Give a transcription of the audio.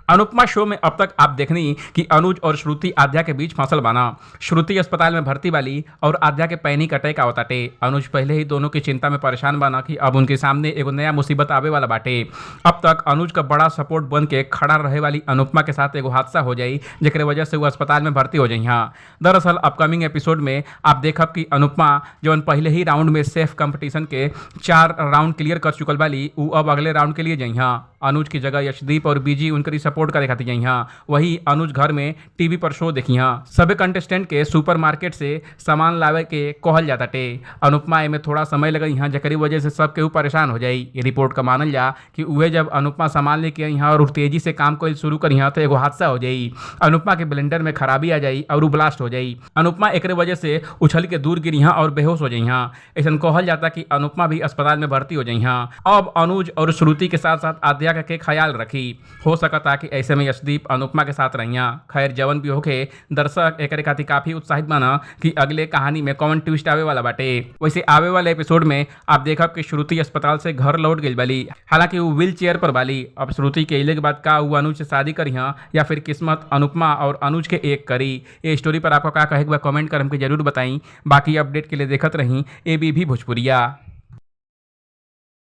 अनुपमा शो में अब तक आप देखनी कि अनुज और श्रुति आद्या के बीच फसल बना। श्रुति अस्पताल में भर्ती वाली और आद्या के पैनिक अटैक आवताटे। अनुज पहले ही दोनों की चिंता में परेशान बना कि अब उनके सामने एगो नया मुसीबत आवे वाला बाटे। अब तक अनुज का बड़ा सपोर्ट बन के खड़ा रहे वाली अनुपमा के साथ एगो हादसा हो जाई जेकरे वजह से वो अस्पताल में भर्ती हो जाई। दरअसल अपकमिंग एपिसोड में आप देखब कि अनुपमा जौन पहले ही राउंड में सेफ कंपटीशन के 4 राउंड क्लियर कर चुकल वाली उ अब अगले राउंड के लिए जाई। अनुज की जगह यशदीप और बीजी उनकरी सपोर्ट करे खातिर जाई। वही अनुज घर में टीवी पर शो देखी। सभी कंटेस्टेंट के सुपरमार्केट से सामान लावे के कहल जाता टे। अनुपमा में थोड़ा समय लगई जेकरी वजह से सब केहू परेशान हो जाई। ये रिपोर्ट का मानल जा कि उहे जब अनुपमा सामान लेके आई और तेजी से काम कोई शुरू करी तो एगो हादसा हो जाई। अनुपमा के ब्लेंडर में खराबी आ जाई और ब्लास्ट हो जाई। अनुपमा एक वजह से उछल के दूर गिरी और बेहोश हो जाई। ऐसा कहल जाता कि अनुपमा भी अस्पताल में भर्ती हो जाई। अब अनुज और श्रुति के साथ साथ आद्या के ख्याल रखी। हो सकता कि ऐसे में यशदीप अनुपमा के साथ रहिया। खैर जवन भी होके दर्शक एक खातिर काफी उत्साहित बना कि अगले कहानी में कौन ट्विस्ट आवे वाला बाटे। वैसे आवे वाले एपिसोड में आप देखब कि श्रुति अस्पताल से घर लौट गई वाली। हालांकि वो व्हील चेयर पर वाली। अब श्रुति के इले के बाद का वो अनुज से शादी करी या फिर किस्मत अनुपमा और अनुज के एक करी। ये स्टोरी पर आपका क्या कहे कमेंट कर हमको जरूर बताई। बाकी अपडेट के लिए देखत रही एबीपी भोजपुरिया।